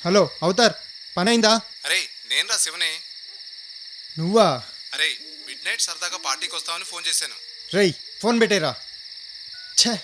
Hello Avatar, పనైందా? అరే నేను రా శివనే. నువ్వా? అరే మిడ్ నైట్ సరదాగా పార్టీకి వస్తామని ఫోన్ చేశాను. రేయ్, ఫోన్ పెట్టేరా. ఛే,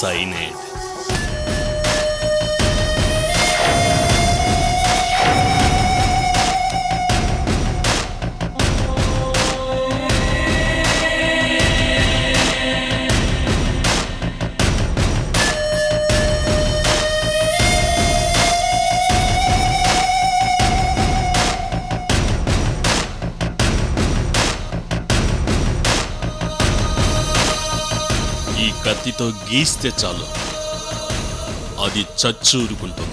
సైనైడ్. ఈ కత్తితో గీస్తే చాలు, అది చచ్చూరుకుంటుంది.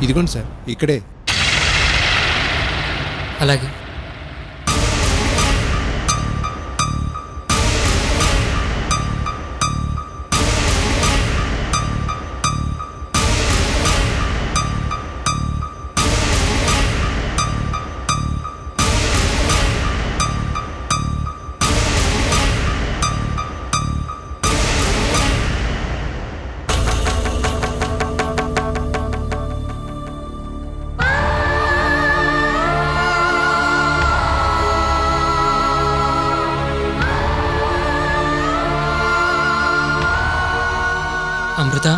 ఇదిగోండి సార్, ఇక్కడే. అలాగే. అమృత,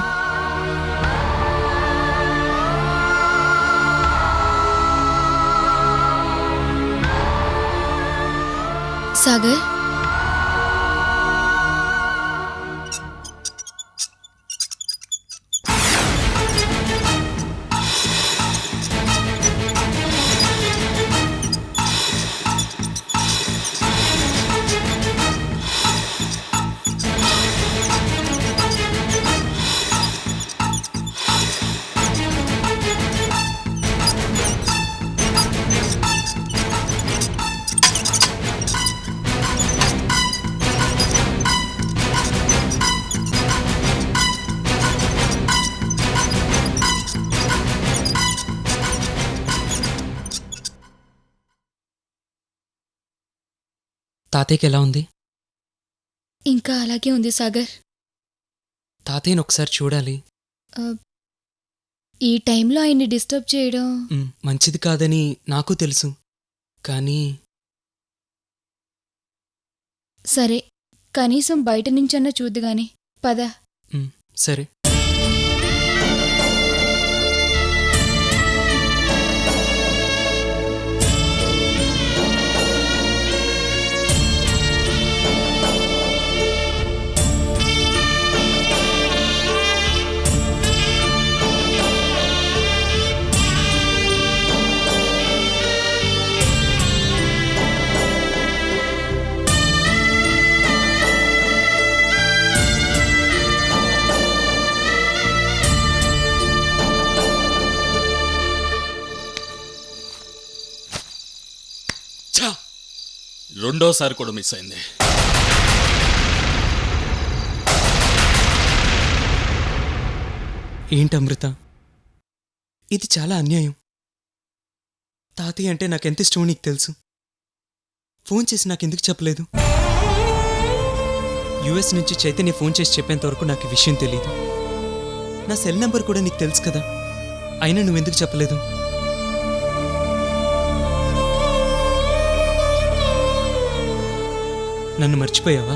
సాగర్, తాతయ్యకి ఎలా ఉంది? ఇంకా అలాగే ఉంది సాగర్. తాతయ్యని ఒకసారి చూడాలి. ఈ టైంలో ఆయన్ని డిస్టర్బ్ చేయడం మంచిది కాదని నాకు తెలుసు, కానీ సరే కనీసం బయట నుంచన్నా చూద్దుగాని పద. సరే. రెండోసారి కూడా మిస్ అయింది. ఏంటి అమృత, ఇది చాలా అన్యాయం. తాతయ్య అంటే నాకెంత ఇష్టమో నీకు తెలుసు. ఫోన్ చేసి నాకెందుకు చెప్పలేదు? యుఎస్ నుంచి చైతన్య ఫోన్ చేసి చెప్పేంత వరకు నాకు ఈ విషయం తెలియదు. నా సెల్ నెంబర్ కూడా నీకు తెలుసు కదా, అయినా నువ్వెందుకు చెప్పలేదు? నన్ను మర్చిపోయావా?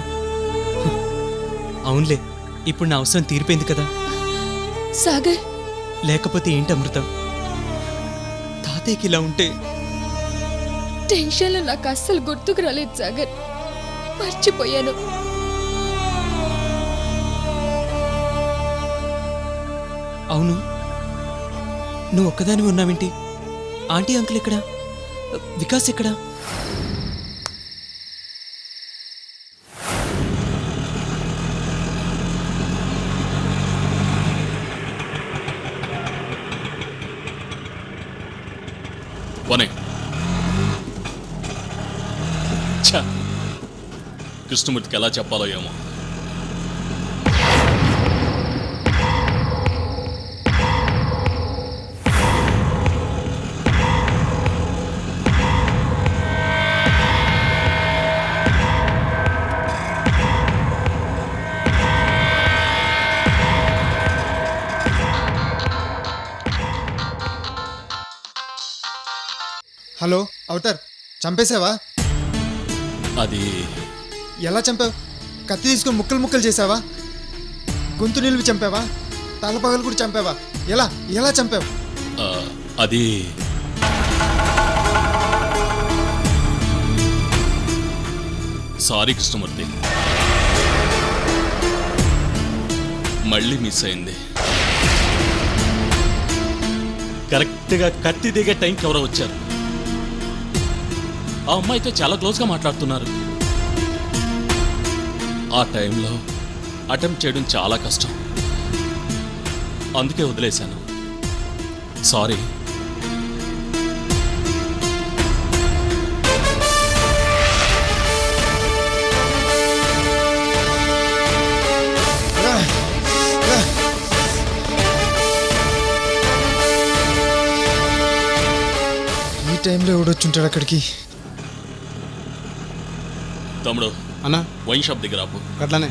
అవునులే, ఇప్పుడు నా అవసరం తీరిపోయింది కదా. సాగర్, లేకపోతే ఏంటి అమృత, తాతయ్యకి ఇలా ఉంటే టెన్షన్లో నాకు అస్సలు గుర్తుకు రాలేదు సాగర్, మర్చిపోయాను. అవును, నువ్వు ఒక్కదానివి ఉన్నావేంటి? ఆంటీ అంకుల్ ఎక్కడా? వికాస్ ఎక్కడా? వనే కృష్ణమూర్తికి ఎలా చెప్పాలో ఏమో. హలో అవతార్, చంపేశావా? అది ఎలా చంపావు? కత్తి తీసుకొని ముక్కలు ముక్కలు చేసావా? గొంతు నిలిపి చంపావా? తలపగలు కూడా చంపావా? ఎలా ఎలా చంపావు? అది సారీ కృష్ణమూర్తి, మళ్ళీ మిస్ అయింది. కరెక్ట్గా కత్తి దిగే టైంకి ఎవరో వచ్చారు. ఆ అమ్మాయితో చాలా క్లోజ్గా మాట్లాడుతున్నారు. ఆ టైంలో అటెంప్ట్ చేయడం చాలా కష్టం, అందుకే వదిలేశాను. సారీ. ఈ టైంలో ఎవడొచ్చుంటాడు అక్కడికి? తమ్ముడు అన్నా, వైన్ షాప్ దగ్గర ఆపు. అట్లానే.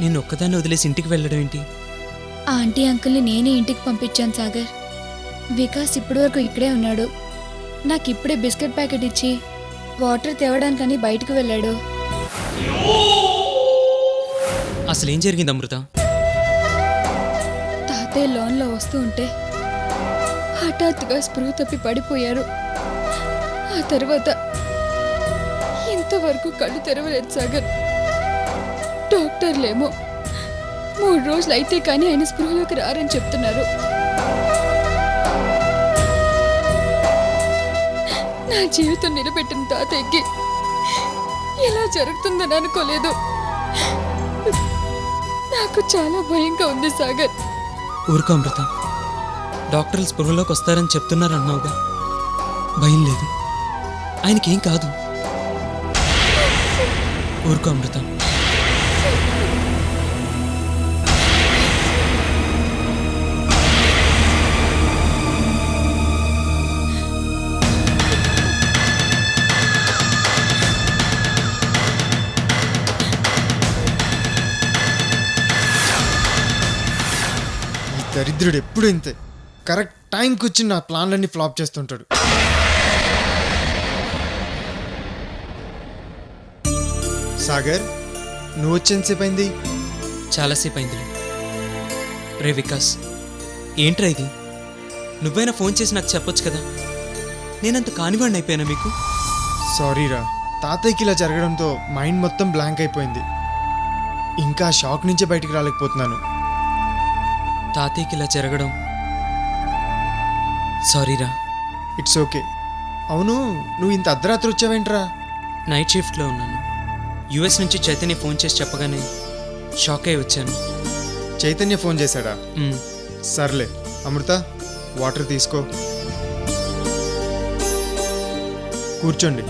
నేను ఒక్కదాన్ని వదిలేసి ఇంటికి వెళ్ళడం ఏంటి? ఆ ఆంటీ అంకుల్ని నేనే ఇంటికి పంపించాను సాగర్. వికాస్ ఇప్పటివరకు ఇక్కడే ఉన్నాడు. నాకు ఇప్పుడే బిస్కెట్ ప్యాకెట్ ఇచ్చి వాటర్ తేవడానికని బయటకు వెళ్ళాడు. అసలేం జరిగింది అమృత? తాతయ్య లోన్లో వస్తూ ఉంటే హఠాత్తుగా స్పృహ తప్పి పడిపోయారు. ఆ తర్వాత ఇంతవరకు కళ్ళు తెరవలేదు సాగర్. డాక్టర్లేమో 3 రోజులు అయితే కానీ ఆయన స్పృహలోకి రారని చెప్తున్నారు. నా జీవితం నిలబెట్టిన తాతయ్యకి ఎలా జరుగుతుందని అనుకోలేదు. నాకు చాలా భయంగా ఉంది సాగర్. ఊరుకో అమృత, డాక్టర్లు స్పృహలోకి వస్తారని చెప్తున్నారన్నావుగా, భయం లేదు, ఆయనకేం కాదు. ఊరుకో అమృత. దరిద్రుడు ఎప్పుడు ఇంతే, కరెక్ట్ టైంకి వచ్చి నా ప్లాన్లన్నీ ఫ్లాప్ చేస్తుంటాడు. సాగర్, నువ్వు వచ్చేంతసేపు అయింది? చాలాసేపు అయిందిలే. రే వికాస్, ఏంట్రా ఇది? నువ్వైనా ఫోన్ చేసి నాకు చెప్పొచ్చు కదా. నేనంత కానివ్వండి అయిపోయానా మీకు? సారీరా, తాతయ్యకి ఇలా జరగడంతో మైండ్ మొత్తం బ్లాంక్ అయిపోయింది. ఇంకా షాక్ నుంచే బయటికి రాలేకపోతున్నాను. తాతయ్యకి ఇలా జరగడం సారీరా. It's okay. అవును, నువ్వు ఇంత అర్ధరాత్రి వచ్చావేంట్రా? నైట్ షిఫ్ట్లో ఉన్నాను. యుఎస్ నుంచి చైతన్య ఫోన్ చేసి చెప్పగానే షాక్ అయి వచ్చాను. చైతన్య ఫోన్ చేశాడా? మ్, సర్లే అమృత, వాటర్ తీసుకో, కూర్చోండి.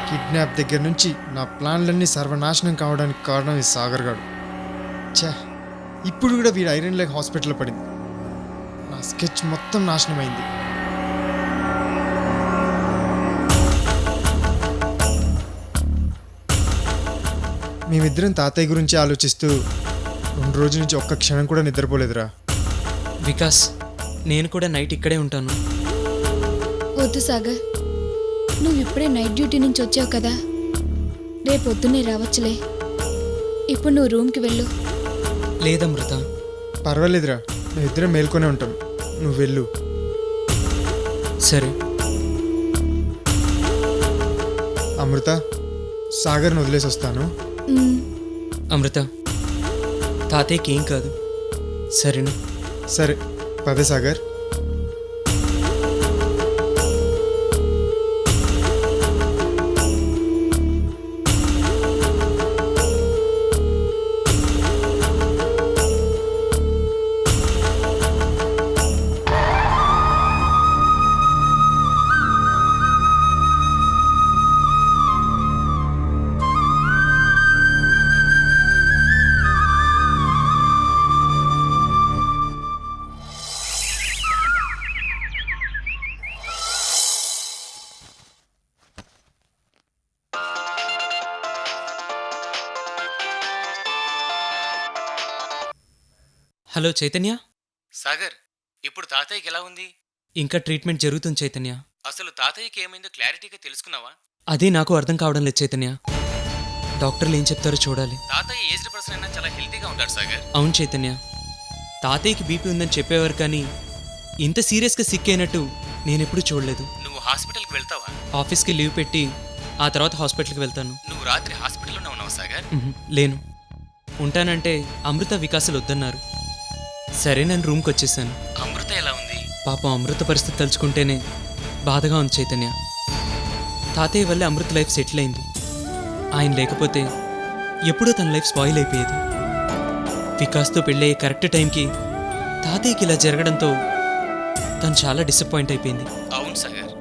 కిడ్నాప్ దగ్గర నుంచి నా ప్లాన్లన్నీ సర్వనాశనం కావడానికి కారణం ఈ సాగర్ గాడు. ఛే, ఇప్పుడు కూడా వీడు ఐరన్ లెగ్ హాస్పిటల్లో పడింది. నా స్కెచ్ మొత్తం నాశనమైంది. మేమిద్దరం తాతయ్య గురించి ఆలోచిస్తూ 2 రోజుల నుంచి ఒక్క క్షణం కూడా నిద్రపోలేదురా. వికాస్, నేను కూడా నైట్ ఇక్కడే ఉంటాను. వద్దు సాగర్, నువ్వు ఇప్పుడే నైట్ డ్యూటీ నుంచి వచ్చావు కదా, రేపు పొద్దున్నే రావచ్చులే. ఇప్పుడు నువ్వు రూమ్కి వెళ్ళు. లేదమృత. పర్వాలేదురా, మేమిద్దరం మేల్కొనే ఉంటాం, నువ్వు వెళ్ళు. సరే. అమృత, సాగర్ని వదిలేసి వస్తాను. మ్, అమృత, తాతయ్యకి ఏం కాదు, సరేనా? సరే, పదే సాగర్. హలో చైతన్య. సాగర్, ఇప్పుడు తాతయ్యకి ఎలా ఉంది? ఇంకా ట్రీట్మెంట్ జరుగుతుంది చైతన్య. అసలు తాతయ్యకి ఏమైందో క్లారిటీగా తెలుసుకున్నావా? అదే నాకు అర్థం కావడం లేదు చైతన్య. డాక్టర్లు ఏం చెప్తారో చూడాలి. తాతయ్య ఏజ్డ్ పర్సన్ అయినా చాలా హెల్తీగా ఉంటాడు సాగర్. అవును చైతన్య, తాతయ్యకి బీపీ ఉందని చెప్పేవారు కానీ ఇంత సీరియస్గా సిక్ అయినట్టు నేనెప్పుడు చూడలేదు. నువ్వు హాస్పిటల్కి వెళ్తావా? ఆఫీస్కి లీవ్ పెట్టి ఆ తర్వాత హాస్పిటల్కి వెళ్తాను. నువ్వు రాత్రి హాస్పిటల్లోనే ఉన్నావా సాగర్? లేను. ఉంటానంటే అమృత వికాసాలు వద్దన్నారు. సరే, నేను రూమ్కి వచ్చేసాను. అమృత ఎలా ఉంది? పాపం అమృత పరిస్థితి తలుచుకుంటేనే బాధగా ఉంది చైతన్య. తాతయ్య వల్లే అమృత లైఫ్ సెటిల్ అయింది. ఆయన లేకపోతే ఎప్పుడో తన లైఫ్ స్పాయిల్ అయిపోయేది. వికాస్తో పెళ్ళయ్యే కరెక్ట్ టైంకి తాతయ్యకి ఇలా జరగడంతో తను చాలా డిసప్పాయింట్ అయిపోయింది. అవును సాగర్.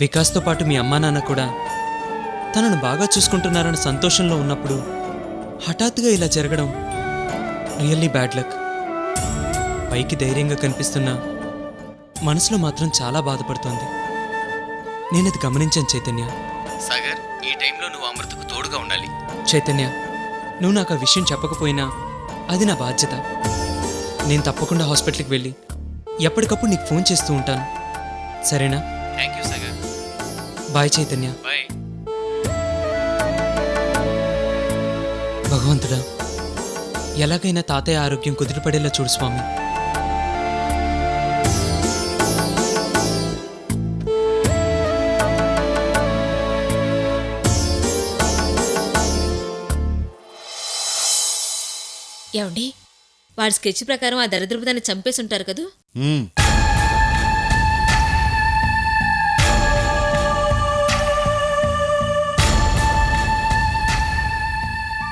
వికాస్తో పాటు మీ అమ్మా నాన్న కూడా తనను బాగా చూసుకుంటున్నారన్న సంతోషంలో ఉన్నప్పుడు హఠాత్తుగా ఇలా జరగడం రియల్లీ బ్యాడ్ లక్. పైకి ధైర్యంగా కనిపిస్తున్నా మనసులో మాత్రం చాలా బాధపడుతోంది. నేనది గమనించాను చైతన్య. సాగర్, ఈ టైంలో నువ్వు అమృతకు తోడుగా ఉండాలి. చైతన్య, నువ్వు నాకు ఆ విషయం చెప్పకపోయినా అది నా బాధ్యత. నేను తప్పకుండా హాస్పిటల్కి వెళ్ళి ఎప్పటికప్పుడు నీకు ఫోన్ చేస్తూ ఉంటాను, సరేనా? Thank you Sagar. Bye Chaitanya. Bye. భగవంతుడా, ఎలాగైనా తాతయ్య ఆరోగ్యం కుదిరిపడేలా చూడు స్వామి. ఏమండి, వాడి స్కెచ్ ప్రకారం ఆ దరిద్రపు దాన్ని చంపేసి ఉంటారు కదూ?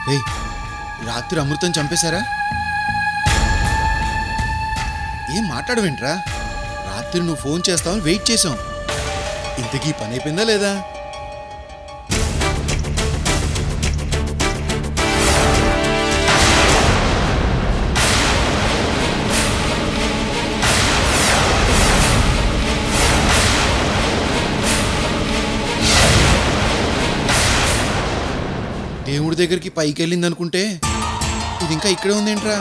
రేయ్, రాత్రి అమృతం చంపేశారా? ఏం మాట్లాడవేంట్రా? రాత్రి నువ్వు ఫోన్ చేస్తావని వెయిట్ చేసాం. ఇంతకీ పని అయిపోయిందా లేదా? దేవుడి దగ్గరికి పైకి వెళ్ళింది అనుకుంటే ఇది ఇంకా ఇక్కడే ఉందేంట్రా?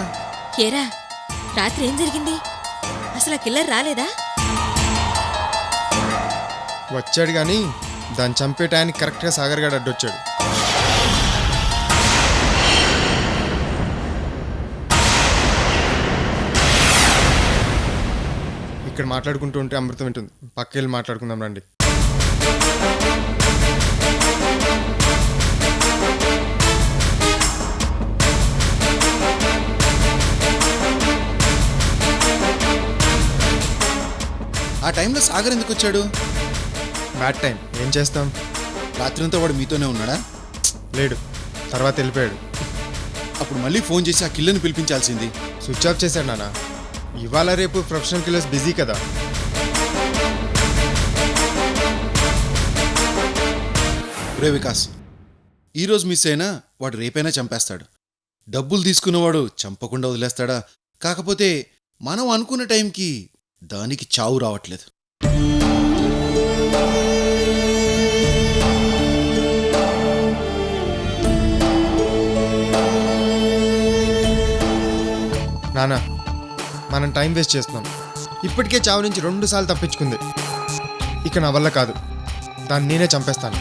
ఏరా రాత్రి ఏం జరిగింది? అసలు ఆ కిల్లర్ రాలేదా? వచ్చాడు కానీ దాన్ని చంపే టయానికి కరెక్ట్గా సాగర్ గారు అడ్డొచ్చాడు. ఇక్కడ మాట్లాడుకుంటూ ఉంటే అమృతం వింటుంది. పక్కెళ్ళి మాట్లాడుకుందాం రండి. ఆ టైంలో సాగర్ ఎందుకు వచ్చాడు? బ్యాడ్ టైం, ఏం చేస్తాం? రాత్రంతా వాడు మీతోనే ఉన్నాడా? లేడు, తర్వాత వెళ్ళిపోయాడు. అప్పుడు మళ్ళీ ఫోన్ చేసి ఆ కిల్లర్ని పిలిపించాల్సింది. స్విచ్ ఆఫ్ చేశాడు నాన్న. ఇవాళ రేపు ప్రొఫెషనల్ కిల్లర్స్ బిజీ కదా. రే వికాస్, ఈరోజు మిస్ అయినా వాడు రేపైనా చంపేస్తాడు. డబ్బులు తీసుకున్నవాడు చంపకుండా వదిలేస్తాడా? కాకపోతే మనం అనుకున్న టైంకి దానికి చావు రావట్లేదు. నాన్న, మనం టైం వేస్ట్ చేస్తున్నాం. ఇప్పటికే చావు నుంచి 2 సార్లు తప్పించుకుంది. ఇక నా వల్ల కాదు, దాన్ని నేనే చంపేస్తాను.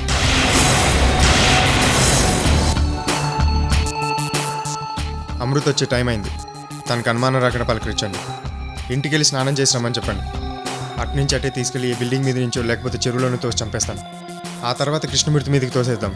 అమృత వచ్చే టైం అయింది. తనకు అనుమానం రాకుండా పలకరించండి. ఇంటికి వెళ్ళి స్నానం చేసి రమ్మని చెప్పండి. అట్నుంచి అటే తీసుకెళ్ళి ఏ బిల్డింగ్ మీద నుంచో లేకపోతే చెరువులోనే తోసి చంపేస్తాను. ఆ తర్వాత కృష్ణమూర్తి మీదకి తోసేద్దాం.